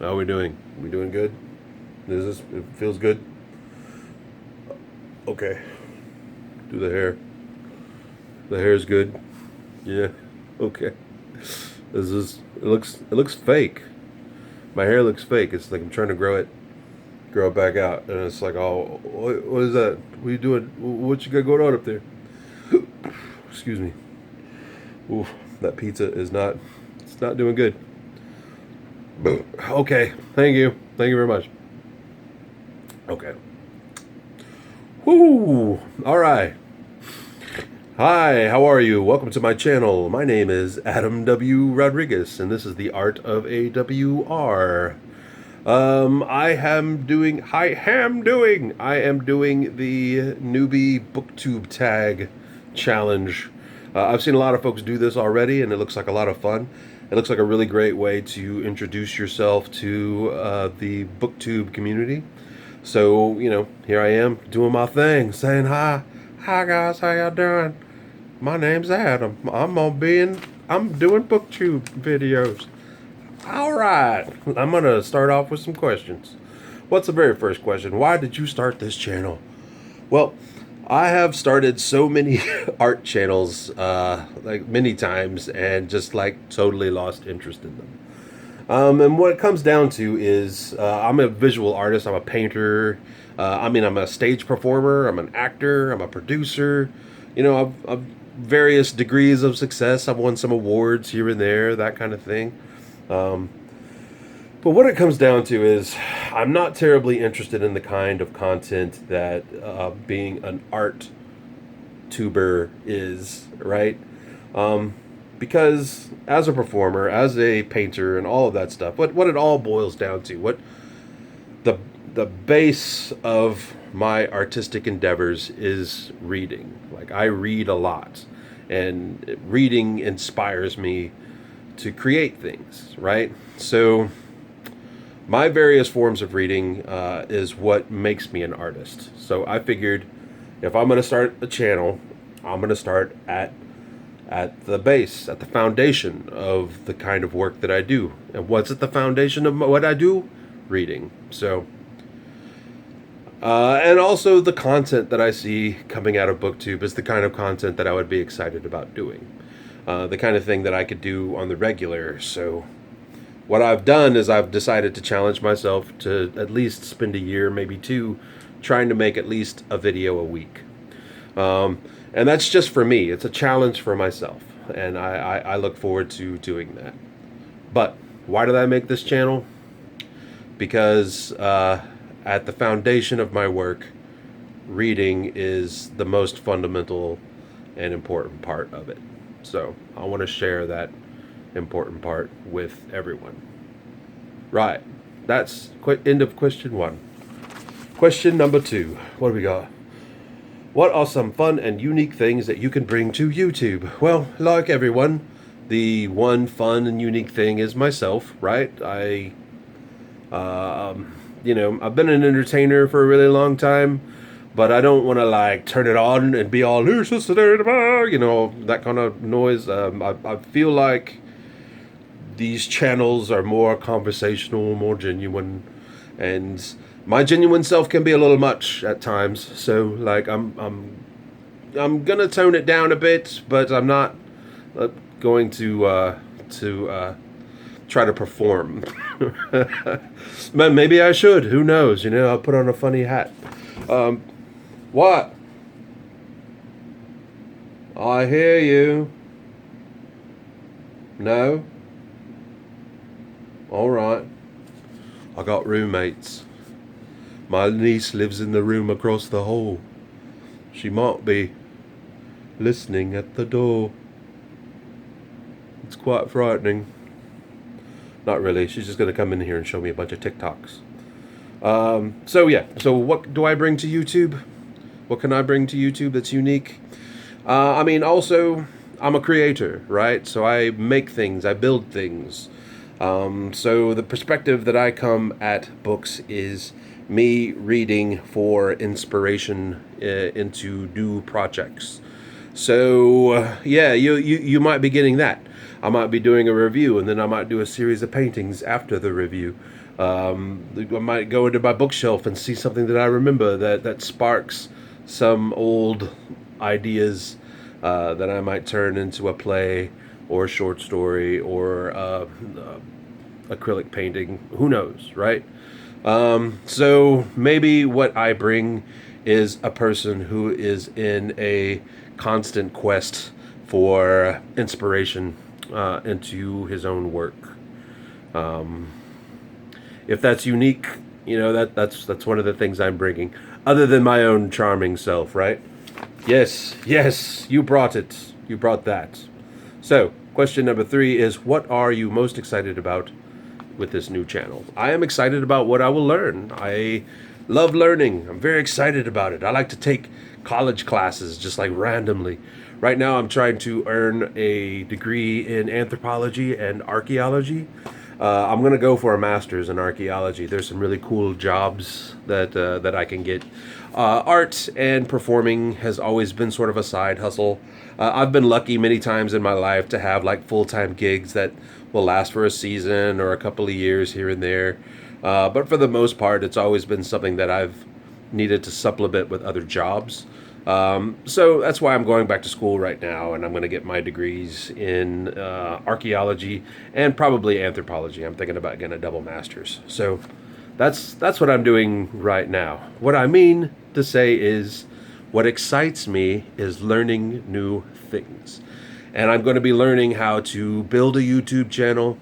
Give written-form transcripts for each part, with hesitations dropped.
How are we doing? We doing good? It feels good? Okay. Do the hair. The hair is good. Yeah. Okay. It looks fake. My hair looks fake. It's like I'm trying to grow it back out, and it's like, oh, what is that? What are you doing? What you got going on up there? Excuse me. Oof, that pizza it's not doing good. Okay, thank you very much. Okay. Whoo! All right. Hi, how are you? Welcome to my channel. My name is Adam W. Rodriguez, and this is the Art of AWR. I am doing the newbie Booktube Tag challenge. I've seen a lot of folks do this already, and it looks like a lot of fun. It looks like a really great way to introduce yourself to the Booktube community. So, here I am doing my thing, saying hi. Hi guys, how y'all doing? My name's Adam. I'm doing Booktube videos. All right, I'm gonna start off with some questions. What's the very first question? Why did you start this channel? Well, I have started so many art channels, like many times, and just like totally lost interest in them. And what it comes down to is I'm a visual artist. I'm a painter. I'm a stage performer. I'm an actor. I'm a producer. I've various degrees of success. I've won some awards here and there, that kind of thing. But what it comes down to is I'm not terribly interested in the kind of content that being an art tuber is, right? Because as a performer, as a painter, and all of that stuff, what it all boils down to, what the base of my artistic endeavors is reading. Like, I read a lot, and reading inspires me to create things, right? So my various forms of reading is what makes me an artist. So I figured if I'm going to start a channel, I'm going to start at the base, at the foundation of the kind of work that I do. And what's at the foundation of what I do? Reading. So, and also the content that I see coming out of Booktube is the kind of content that I would be excited about doing. The kind of thing that I could do on the regular. So what I've done is I've decided to challenge myself to at least spend a year, maybe two, trying to make at least a video a week. And that's just for me. It's a challenge for myself, and I look forward to doing that. But why did I make this channel? Because at the foundation of my work, reading is the most fundamental and important part of it. So I want to share that important part with everyone. Right. That's end of question one. Question number two. What do we got? What are some fun and unique things that you can bring to YouTube? Well, like everyone, the one fun and unique thing is myself, right? I've been an entertainer for a really long time, but I don't want to turn it on and be all, that kind of noise. I feel like these channels are more conversational, more genuine, and my genuine self can be a little much at times. So I'm gonna tone it down a bit, but I'm not going to try to perform. But maybe I should. Who knows? I'll put on a funny hat. What? I hear you. No? All right. I got roommates. My niece lives in the room across the hall. She might be listening at the door. It's quite frightening. Not really. She's just going to come in here and show me a bunch of TikToks. So what do I bring to YouTube? What can I bring to YouTube that's unique? Also, I'm a creator, right? So I make things, I build things. So the perspective that I come at books is me reading for inspiration into new projects. So you might be getting that. I might be doing a review, and then I might do a series of paintings after the review. I might go into my bookshelf and see something that I remember that sparks some old ideas that I might turn into a play or a short story or acrylic painting. Who knows, right? So maybe what I bring is a person who is in a constant quest for inspiration into his own work. If that's unique, that's one of the things I'm bringing, other than my own charming self, right? Yes, you brought it. You brought that. So, question number 3 is, what are you most excited about with this new channel? I am excited about what I will learn. I love learning. I'm very excited about it. I like to take college classes just like randomly. Right now I'm trying to earn a degree in anthropology and archaeology. I'm going to go for a master's in archaeology. There's some really cool jobs that I can get. Art and performing has always been sort of a side hustle. I've been lucky many times in my life to have like full-time gigs that will last for a season or a couple of years here and there. But for the most part, it's always been something that I've needed to supplement with other jobs. So that's why I'm going back to school right now, and I'm going to get my degrees in archaeology and probably anthropology. I'm thinking about getting a double master's. So that's what I'm doing right now. What I mean to say is, what excites me is learning new things. And I'm going to be learning how to build a YouTube channel.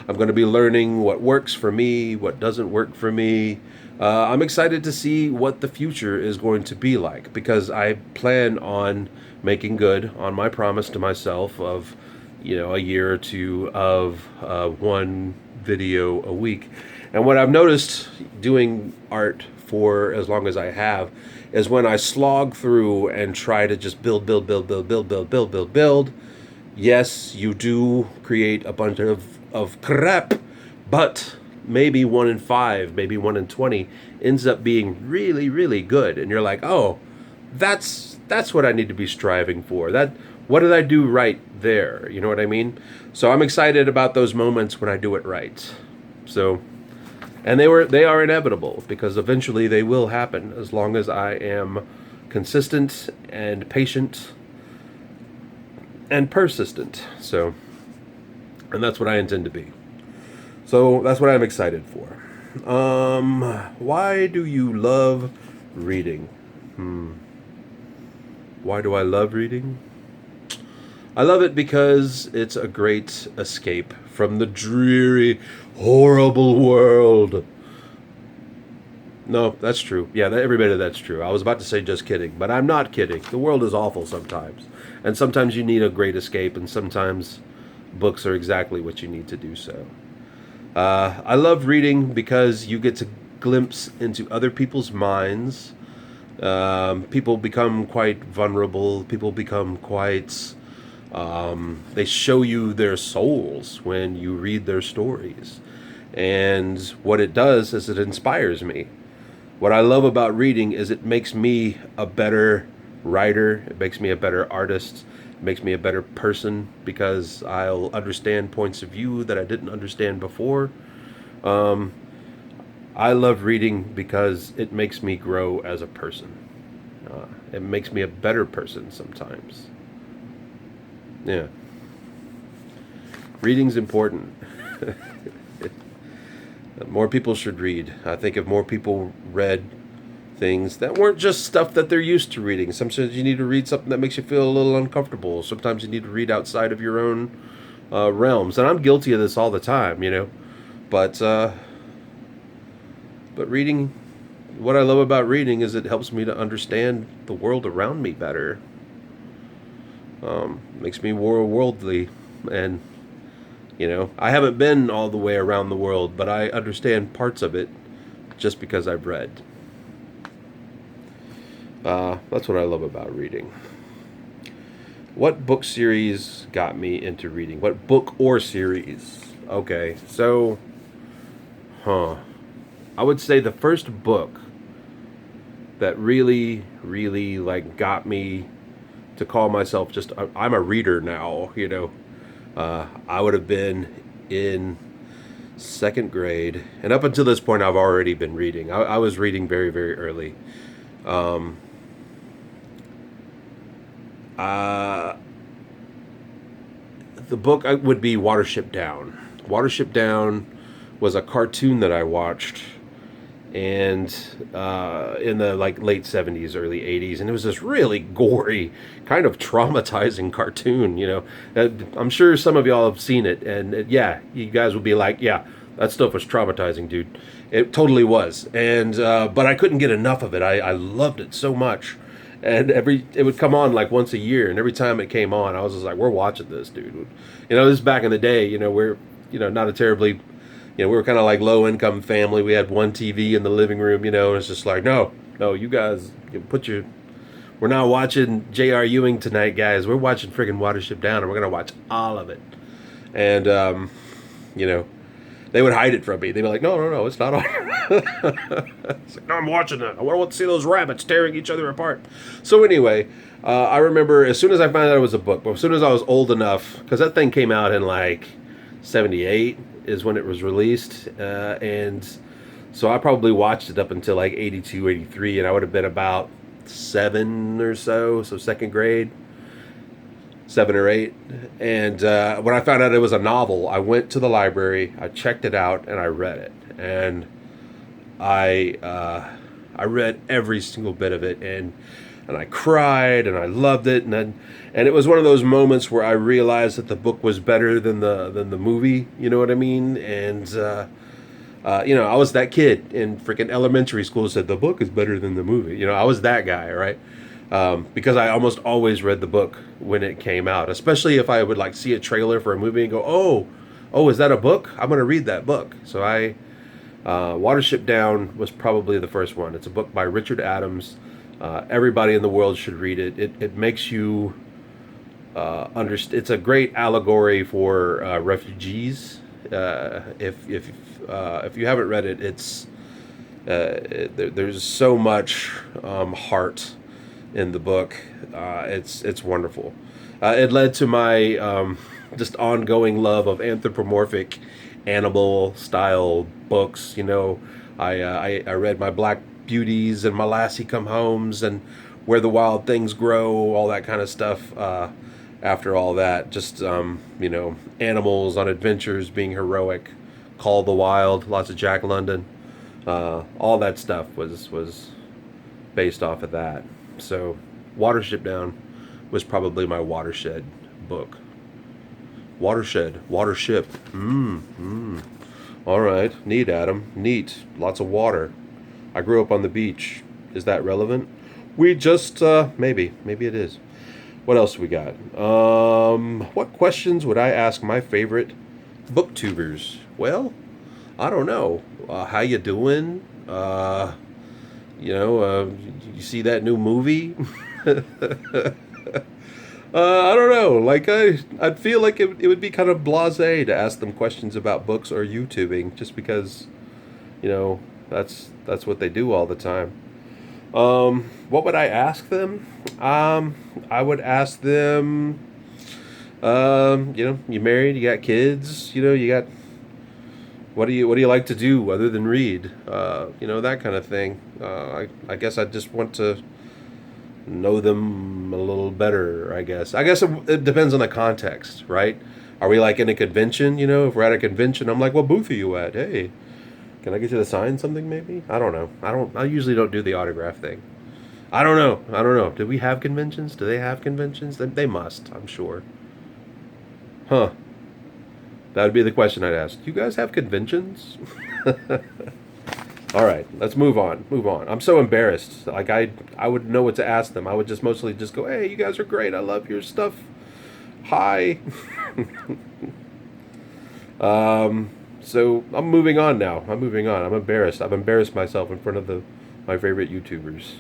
I'm going to be learning what works for me, what doesn't work for me. I'm excited to see what the future is going to be like, because I plan on making good on my promise to myself of, a year or two of one video a week. And what I've noticed doing art for as long as I have is when I slog through and try to just build. Yes, you do create a bunch of crap, but maybe 1 in 5, maybe 1 in 20 ends up being really, really good. And you're like, oh, that's what I need to be striving for. What did I do right there? You know what I mean? So I'm excited about those moments when I do it right. So, and they are inevitable, because eventually they will happen as long as I am consistent and patient and persistent. So, and that's what I intend to be. So that's what I'm excited for. Why do you love reading? Why do I love reading? I love it because it's a great escape from the dreary, horrible world. No, that's true. Yeah, every bit of that's true. I was about to say just kidding, but I'm not kidding. The world is awful sometimes. And sometimes you need a great escape, and sometimes books are exactly what you need to do so. I love reading because you get to glimpse into other people's minds. People become quite vulnerable. People become quite... they show you their souls when you read their stories. And what it does is it inspires me. What I love about reading is it makes me a better writer. It makes me a better artist. It makes me a better person, because I'll understand points of view that I didn't understand before. I love reading because it makes me grow as a person. It makes me a better person sometimes. Yeah. Reading's important. More people should read. I think if more people read things that weren't just stuff that they're used to reading. Sometimes you need to read something that makes you feel a little uncomfortable. Sometimes you need to read outside of your own realms. And I'm guilty of this all the time, But reading, what I love about reading is it helps me to understand the world around me better. Makes me more worldly, and I haven't been all the way around the world, but I understand parts of it just because I've read. That's what I love about reading. What book series got me into reading? What book or series? Okay, so, I would say the first book that really, really got me to call myself I'm a reader now, I would have been in Second grade, and up until this point, I've already been reading. I was reading very, very early. Um, uh, the book would be Watership Down. Watership Down was a cartoon that I watched, and in the like late '70s, early '80s, and it was this really gory, kind of traumatizing cartoon. I'm sure some of y'all have seen it, and yeah, you guys would be like, yeah, that stuff was traumatizing, dude. It totally was, and but I couldn't get enough of it. I loved it so much, and it would come on like once a year, and every time it came on, I was just like, we're watching this, dude. This is back in the day. We're not a terribly we were kind of like low income family. We had one TV in the living room, and it's just like, no, you guys, we're not watching J.R. Ewing tonight, guys. We're watching friggin' Watership Down, and we're going to watch all of it. And, they would hide it from me. They'd be like, no, it's not on. It's like, no, I'm watching it. I want to see those rabbits tearing each other apart. So anyway, I remember as soon as I found out it was a book, but as soon as I was old enough, because that thing came out in like 78 is when it was released, and so I probably watched it up until like 82, 83, and I would have been about 7 or so second grade, 7 or 8. And when I found out it was a novel, I went to the library, I checked it out, and I read it. And I read every single bit of it, and I cried, and I loved it, and it was one of those moments where I realized that the book was better than the movie. You know what I mean? And I was that kid in freaking elementary school who said the book is better than the movie. I was that guy, right? Because I almost always read the book when it came out, especially if I would like see a trailer for a movie and go, oh, is that a book? I'm going to read that book. So Watership Down was probably the first one. It's a book by Richard Adams. Everybody in the world should read it. It makes you understand. It's a great allegory for refugees. If you haven't read it, there's so much heart in the book. It's wonderful. It led to my just ongoing love of anthropomorphic animal style books. I read my Black Beauties and my Lassie Come Homes and Where the Wild Things Grow, all that kind of stuff. After all that, just animals on adventures being heroic, Call the Wild, lots of Jack London, all that stuff was based off of that. So Watership Down was probably my watershed book. Watership. All right, neat, Adam, neat. Lots of water. I grew up on the beach. Is that relevant? We just maybe it is. What else we got? What questions would I ask my favorite booktubers? Well, I don't know. How you doing? You see that new movie? I don't know. Like I'd feel like it would be kind of blasé to ask them questions about books or YouTubing, just because, that's what they do all the time. What would I ask them? I would ask them, you married, you got kids, you got, what do you like to do other than read? That kind of thing. I guess I just want to know them a little better, I guess. It depends on the context, right? Are we like in a convention? If we're at a convention, I'm like, what booth are you at? Hey, can I get you to sign something maybe? I don't know. I usually don't do the autograph thing. I don't know. Do we have conventions? Do they have conventions? They must, I'm sure. Huh. That would be the question I'd ask. Do you guys have conventions? All right, let's move on. I'm so embarrassed. Like I would know what to ask them. I would just mostly just go, hey, you guys are great. I love your stuff. Hi. So I'm moving on now. I'm embarrassed. I've embarrassed myself in front of my favorite YouTubers.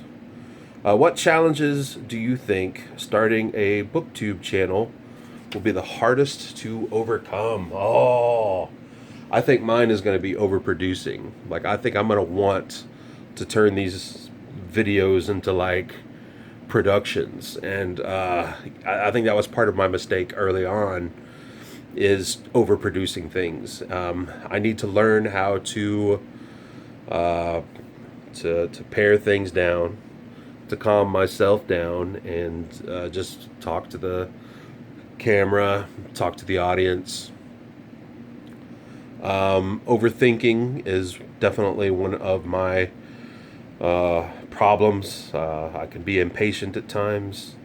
What challenges do you think starting a Booktube channel will be the hardest to overcome? Oh, I think mine is going to be overproducing. Like, I think I'm going to want to turn these videos into like productions, and I think that was part of my mistake early on. is overproducing things. I need to learn how uh, to pare things down, to calm myself down, and just talk to the camera, talk to the audience. Overthinking is definitely one of my problems. I can be impatient at times.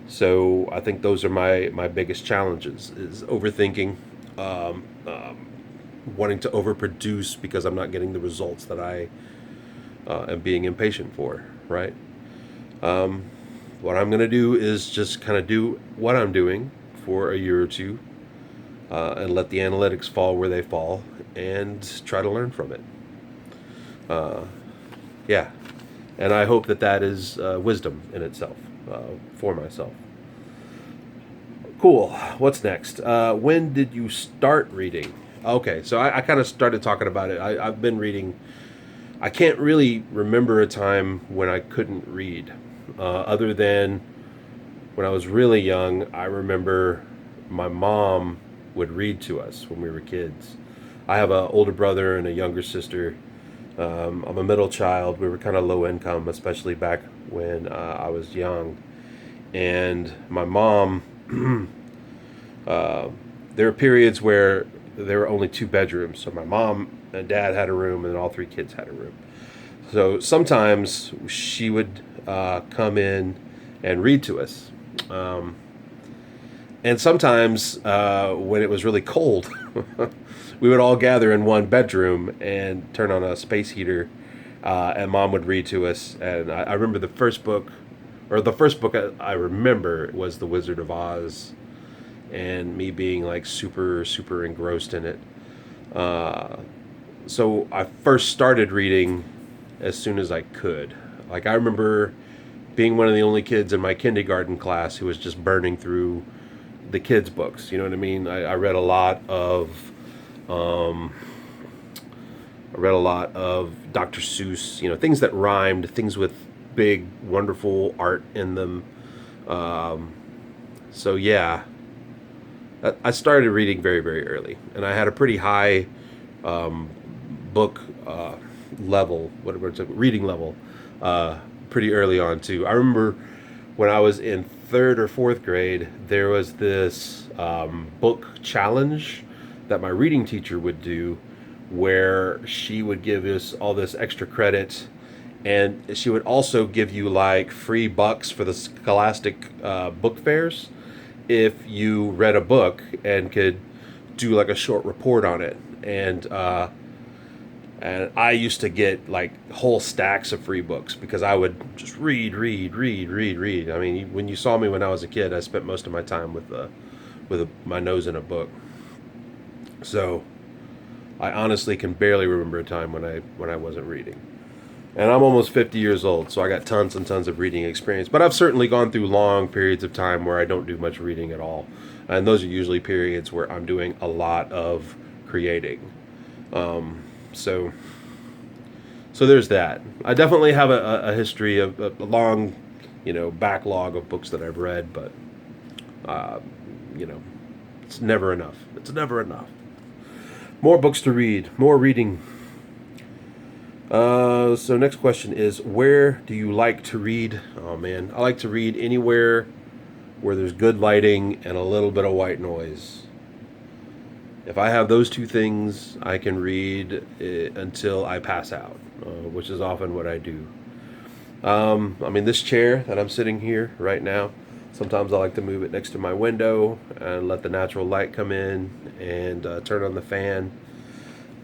So I think those are my biggest challenges is overthinking, um, um, wanting to overproduce because I'm not getting the results that I am being impatient for, right? Um, what I'm going to do is just kind of do what I'm doing for a year or two, and let the analytics fall where they fall and try to learn from it. Uh, yeah. And I hope that that is wisdom in itself for myself. Cool. What's next? When did you start reading? Okay, so I kind of started talking about it. I've been reading. I can't really remember a time when I couldn't read, other than when I was really young. I remember my mom would read to us when we were kids. I have an older brother and a younger sister. I'm a middle child. We were kind of low income, especially back when I was young. And my mom, uh, there were periods where there were only two bedrooms. So my mom and dad had a room, and all three kids had a room. So sometimes she would come in and read to us. And sometimes when it was really cold, we would all gather in one bedroom and turn on a space heater, and mom would read to us. And I remember the first book, or the first book I remember was The Wizard of Oz, and me being like super, super engrossed in it. So I first started reading as soon as I could. Like, I remember being one of the only kids in my kindergarten class who was just burning through the kids' books. You know what I mean? I read a lot of Dr. Seuss, things that rhymed, things with big, wonderful art in them. So yeah, I started reading very, very early, and I had a pretty high book level, whatever it's reading level, pretty early on too. I remember when I was in third or fourth grade, there was this book challenge that my reading teacher would do, where she would give us all this extra credit, and she would also give you like free bucks for the Scholastic book fairs if you read a book and could do like a short report on it. And I used to get like whole stacks of free books because I would just read. I mean, when you saw me when I was a kid, I spent most of my time with my nose in a book. So I honestly can barely remember a time when I wasn't reading. And I'm almost 50 years old, so I got tons and tons of reading experience. But I've certainly gone through long periods of time where I don't do much reading at all. And those are usually periods where I'm doing a lot of creating. So there's that. I definitely have a history of a long, backlog of books that I've read, but, uh, it's never enough. It's never enough. More books to read, more reading. So next question is, where do you like to read? Oh man, I like to read anywhere where there's good lighting and a little bit of white noise. If I have those two things, I can read until I pass out, which is often what I do. I mean, this chair that I'm sitting here right now, sometimes I like to move it next to my window and let the natural light come in, and turn on the fan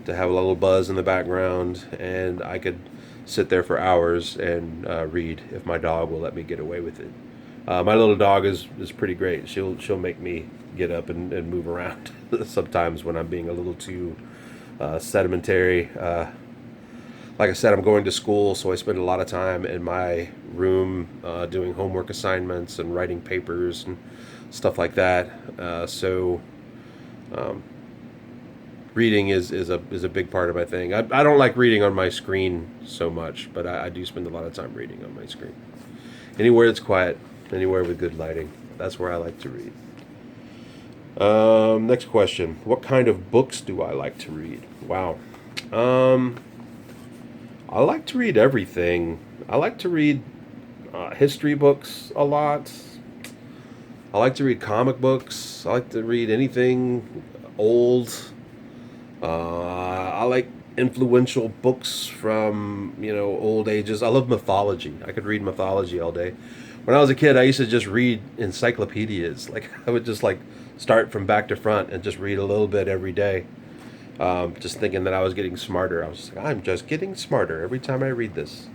to have a little buzz in the background, and I could sit there for hours and read if my dog will let me get away with it. My little dog is pretty great. She'll make me get up and move around sometimes when I'm being a little too sedimentary. Like I said, I'm going to school, so I spend a lot of time in my room doing homework assignments and writing papers and stuff like that. So reading is a big part of my thing. I don't like reading on my screen so much, but I do spend a lot of time reading on my screen. Anywhere that's quiet, anywhere with good lighting, that's where I like to read. Next question. What kind of books do I like to read? Wow. Um, I like to read everything. I like to read history books a lot. I like to read comic books. I like to read anything old. I like influential books from, old ages. I love mythology. I could read mythology all day. When I was a kid, I used to just read encyclopedias. Like I would just like start from back to front and just read a little bit every day. Just thinking that I was getting smarter. I was just like, I'm just getting smarter every time I read this.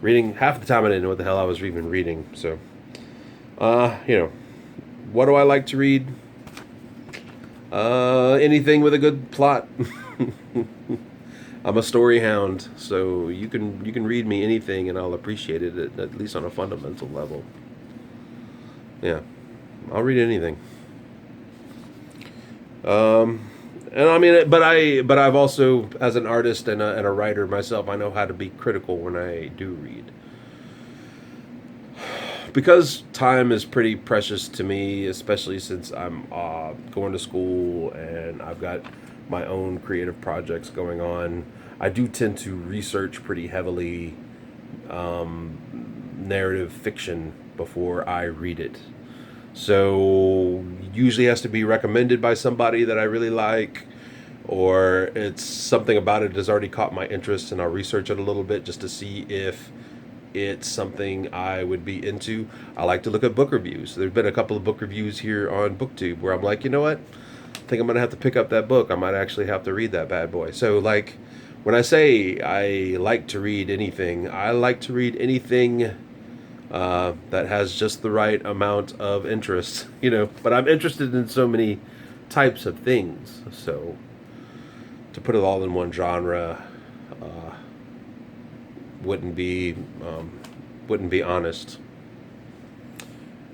Reading half the time I didn't know what the hell I was even reading. So, what do I like to read? Anything with a good plot. I'm a story hound, so you can read me anything and I'll appreciate it at least on a fundamental level. Yeah, I'll read anything. And I mean, but I've also, as an artist and a writer myself, I know how to be critical when I do read. Because time is pretty precious to me, especially since I'm going to school and I've got my own creative projects going on. I do tend to research pretty heavily narrative fiction before I read it. So usually has to be recommended by somebody that I really like, or it's something about it has already caught my interest, and I'll research it a little bit just to see if it's something I would be into. I like to look at book reviews. There's been a couple of book reviews here on Booktube where I'm like, you know what? I think I'm gonna have to pick up that book. I might actually have to read that bad boy. So like, when I say I like to read anything, I like to read anything that has just the right amount of interest, But I'm interested in so many types of things, so to put it all in one genre wouldn't be honest.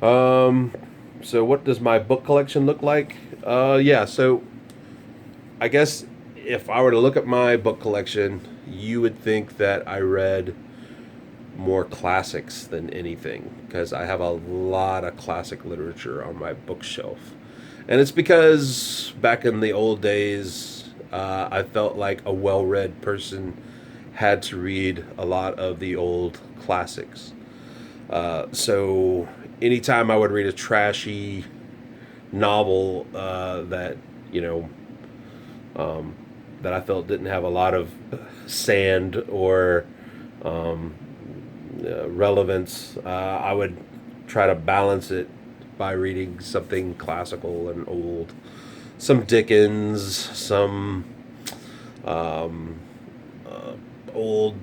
So what does my book collection look like? Yeah. So I guess if I were to look at my book collection, you would think that I read more classics than anything, because I have a lot of classic literature on my bookshelf. And it's because back in the old days, I felt like a well-read person had to read a lot of the old classics. So anytime I would read a trashy novel that I felt didn't have a lot of sand or relevance, I would try to balance it by reading something classical and old, some Dickens, some old,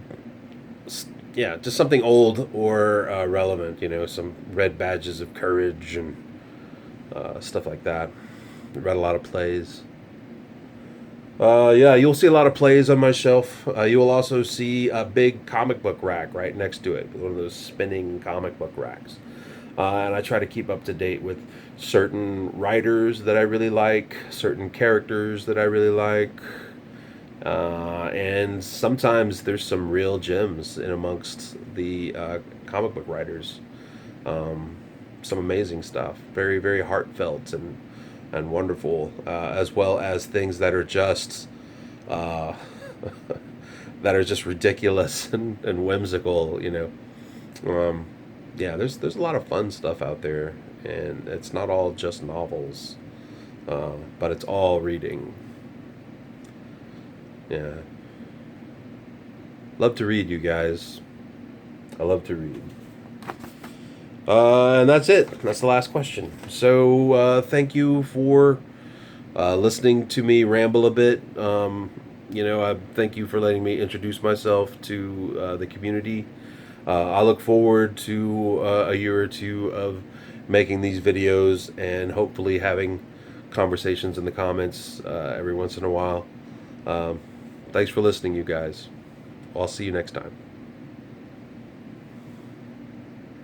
yeah, just something old or relevant. Some Red Badges of Courage and stuff like that. I read a lot of plays. Yeah, you'll see a lot of plays on my shelf. You will also see a big comic book rack right next to it, one of those spinning comic book racks. And I try to keep up to date with certain writers that I really like, certain characters that I really like. And sometimes there's some real gems in amongst the comic book writers. Some amazing stuff, very, very heartfelt and wonderful, as well as things that are just that are just ridiculous and whimsical. Yeah, there's a lot of fun stuff out there, and it's not all just novels, but it's all reading. Yeah, love to read, you guys. I love to read. And that's it. That's the last question. So thank you for listening to me ramble a bit. I thank you for letting me introduce myself to the community. I look forward to a year or two of making these videos and hopefully having conversations in the comments every once in a while. Thanks for listening, you guys. I'll see you next time.